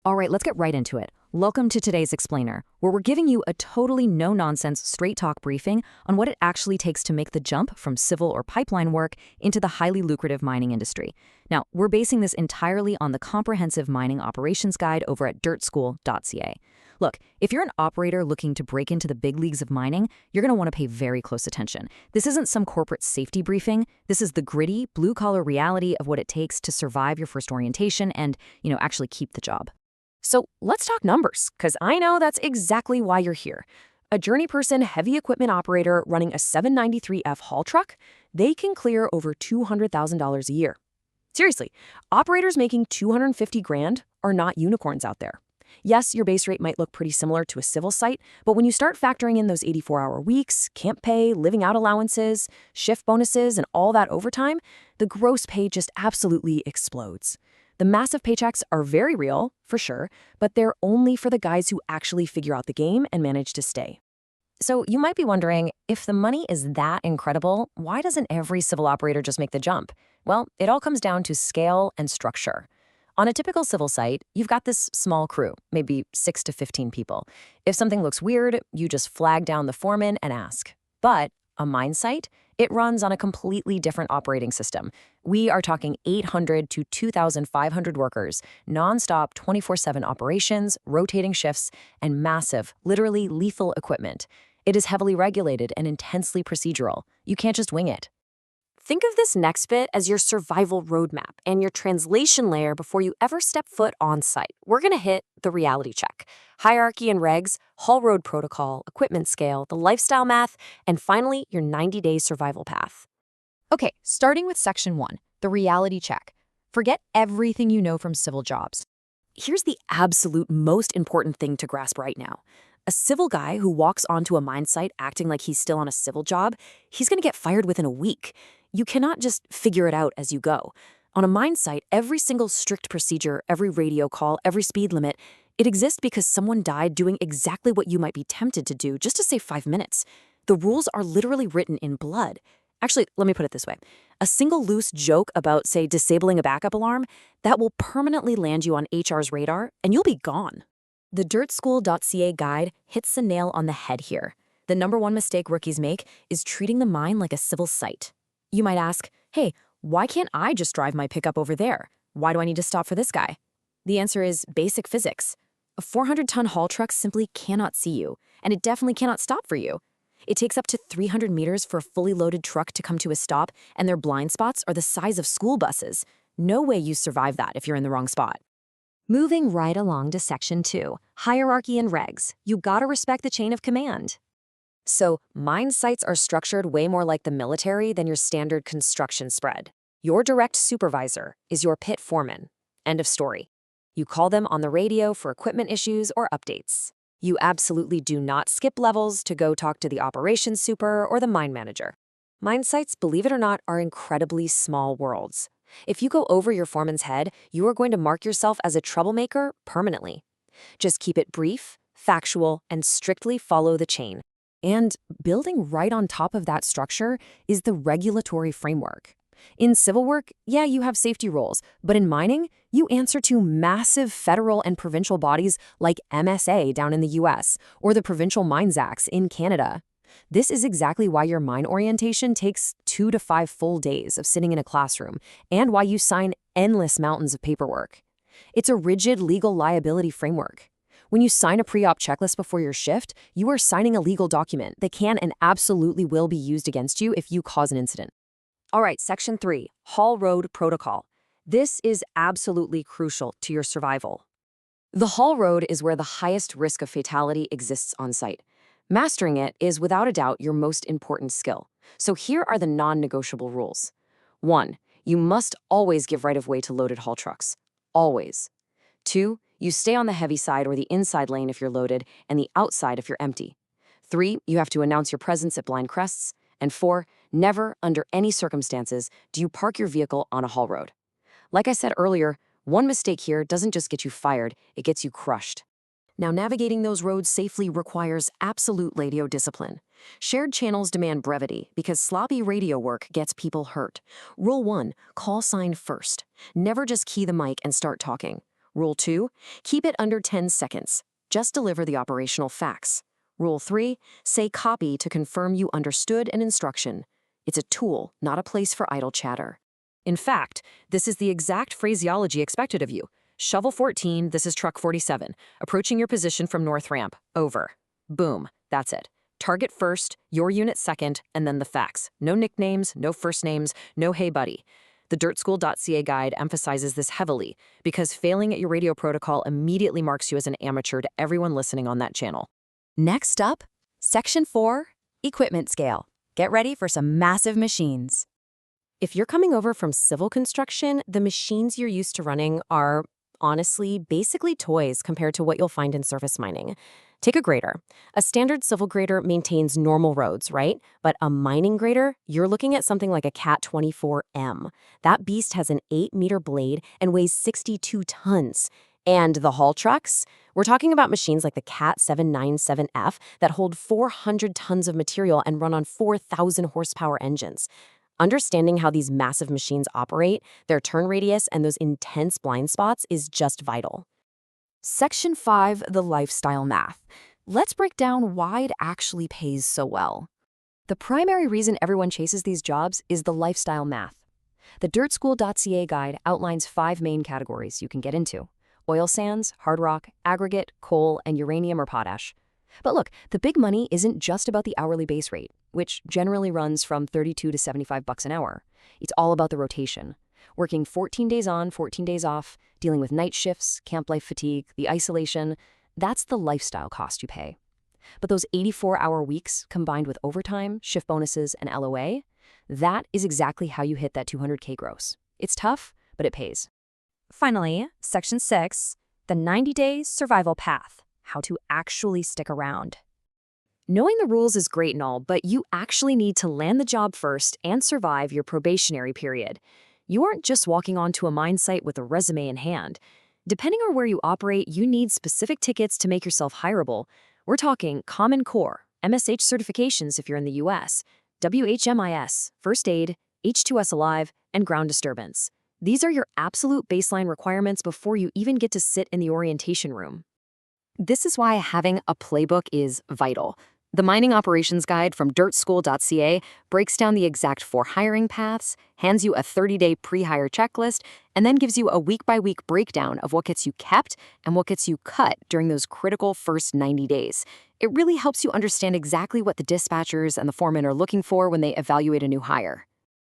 All right, let's get right into it. Welcome to today's Explainer, where we're giving you a totally no-nonsense, straight-talk briefing on what it actually takes to make the jump from civil or pipeline work into the highly lucrative mining industry. Now, we're basing this entirely on the Comprehensive Mining Operations Guide over at dirtschool.ca. Look, if you're an operator looking to break into the big leagues of mining, you're going to want to pay very close attention. This isn't some corporate safety briefing. This is the gritty, blue-collar reality of what it takes to survive your first orientation and, actually keep the job. So let's talk numbers, because I know that's exactly why you're here. A journey person heavy equipment operator running a 793F haul truck, they can clear over $200,000 a year. Seriously, operators making $250,000 are not unicorns out there. Yes, your base rate might look pretty similar to a civil site, but when you start factoring in those 84-hour weeks, camp pay, living out allowances, shift bonuses, and all that overtime, the gross pay just absolutely explodes. The massive paychecks are very real, for sure, but they're only for the guys who actually figure out the game and manage to stay. So you might be wondering, if the money is that incredible, why doesn't every civil operator just make the jump? Well, it all comes down to scale and structure. On a typical civil site, you've got this small crew, maybe 6 to 15 people. If something looks weird, you just flag down the foreman and ask. But a mine site, it runs on a completely different operating system. We are talking 800 to 2,500 workers, nonstop 24/7 operations, rotating shifts, and massive, literally lethal equipment. It is heavily regulated and intensely procedural. You can't just wing it. Think of this next bit as your survival roadmap and your translation layer before you ever step foot on site. We're going to hit the reality check. Hierarchy and regs, haul road protocol, equipment scale, the lifestyle math, and finally, your 90-day survival path. Okay, starting with Section 1, the reality check. Forget everything you know from civil jobs. Here's the absolute most important thing to grasp right now. A civil guy who walks onto a mine site acting like he's still on a civil job, he's going to get fired within a week. You cannot just figure it out as you go. On a mine site, every single strict procedure, every radio call, every speed limit, it exists because someone died doing exactly what you might be tempted to do just to save 5 minutes. The rules are literally written in blood. Actually, let me put it this way. A single loose joke about, say, disabling a backup alarm, that will permanently land you on HR's radar, and you'll be gone. The dirtschool.ca guide hits the nail on the head here. The number one mistake rookies make is treating the mine like a civil site. You might ask, hey, why can't I just drive my pickup over there? Why do I need to stop for this guy? The answer is basic physics. A 400-ton haul truck simply cannot see you, and it definitely cannot stop for you. It takes up to 300 meters for a fully loaded truck to come to a stop, and their blind spots are the size of school buses. No way you survive that if you're in the wrong spot. Moving right along to Section 2, hierarchy and regs. You gotta respect the chain of command. So, mine sites are structured way more like the military than your standard construction spread. Your direct supervisor is your pit foreman. End of story. You call them on the radio for equipment issues or updates. You absolutely do not skip levels to go talk to the operations super or the mine manager. Mine sites, believe it or not, are incredibly small worlds. If you go over your foreman's head, you are going to mark yourself as a troublemaker permanently. Just keep it brief, factual, and strictly follow the chain. And building right on top of that structure is the regulatory framework. In civil work, yeah, you have safety roles, but in mining, you answer to massive federal and provincial bodies like MSHA down in the US or the Provincial Mines Acts in Canada. This is exactly why your mine orientation takes 2 to 5 full days of sitting in a classroom and why you sign endless mountains of paperwork. It's a rigid legal liability framework. When you sign a pre-op checklist before your shift, you are signing a legal document that can and absolutely will be used against you if you cause an incident. All right, Section 3, haul road protocol. This is absolutely crucial to your survival. The haul road is where the highest risk of fatality exists on site. Mastering it is without a doubt your most important skill. So here are the non-negotiable rules. 1, you must always give right of way to loaded haul trucks. Always. 2, you stay on the heavy side or the inside lane if you're loaded and the outside if you're empty. 3, you have to announce your presence at blind crests. And 4, never, under any circumstances, do you park your vehicle on a haul road. Like I said earlier, one mistake here doesn't just get you fired, it gets you crushed. Now, navigating those roads safely requires absolute radio discipline. Shared channels demand brevity because sloppy radio work gets people hurt. Rule 1, call sign first. Never just key the mic and start talking. Rule 2, keep it under 10 seconds. Just deliver the operational facts. Rule 3, say copy to confirm you understood an instruction. It's a tool, not a place for idle chatter. In fact, this is the exact phraseology expected of you. Shovel 14, this is truck 47. Approaching your position from north ramp. Over. Boom. That's it. Target first, your unit second, and then the facts. No nicknames, no first names, no hey buddy. The dirtschool.ca guide emphasizes this heavily because failing at your radio protocol immediately marks you as an amateur to everyone listening on that channel. Next up, Section 4, Equipment Scale. Get ready for some massive machines. If you're coming over from civil construction, the machines you're used to running are, honestly, basically toys compared to what you'll find in surface mining. Take a grader. A standard civil grader maintains normal roads, right? But a mining grader, you're looking at something like a Cat 24M. That beast has an 8-meter blade and weighs 62 tons. And the haul trucks? We're talking about machines like the Cat 797F that hold 400 tons of material and run on 4,000 horsepower engines. Understanding how these massive machines operate, their turn radius, and those intense blind spots is just vital. Section 5, the lifestyle math. Let's break down why it actually pays so well. The primary reason everyone chases these jobs is the lifestyle math. The dirtschool.ca guide outlines 5 main categories you can get into: oil sands, hard rock, aggregate, coal, and uranium or potash. But look, the big money isn't just about the hourly base rate, which generally runs from $32 to $75 an hour. It's all about the rotation. Working 14 days on, 14 days off, dealing with night shifts, camp life fatigue, the isolation, that's the lifestyle cost you pay. But those 84-hour weeks combined with overtime, shift bonuses, and LOA, that is exactly how you hit that $200K gross. It's tough, but it pays. Finally, Section 6, the 90-day survival path, how to actually stick around. Knowing the rules is great and all, but you actually need to land the job first and survive your probationary period. You aren't just walking onto a mine site with a resume in hand. Depending on where you operate, you need specific tickets to make yourself hireable. We're talking Common Core, MSH certifications if you're in the US, WHMIS, First Aid, H2S Alive, and Ground Disturbance. These are your absolute baseline requirements before you even get to sit in the orientation room. This is why having a playbook is vital. The Mining Operations Guide from dirtschool.ca breaks down the exact 4 hiring paths, hands you a 30-day pre-hire checklist, and then gives you a week-by-week breakdown of what gets you kept and what gets you cut during those critical first 90 days. It really helps you understand exactly what the dispatchers and the foremen are looking for when they evaluate a new hire.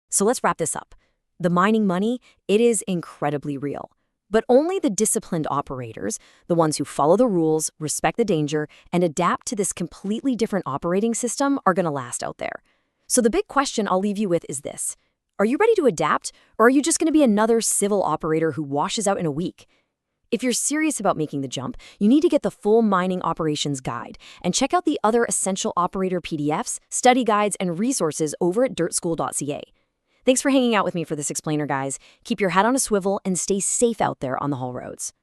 So let's wrap this up. The mining money, it is incredibly real. But only the disciplined operators, the ones who follow the rules, respect the danger, and adapt to this completely different operating system are going to last out there. So the big question I'll leave you with is this. Are you ready to adapt, or are you just going to be another civil operator who washes out in a week? If you're serious about making the jump, you need to get the full Mining Operations Guide and check out the other essential operator PDFs, study guides, and resources over at dirtschool.ca. Thanks for hanging out with me for this explainer, guys. Keep your head on a swivel and stay safe out there on the haul roads.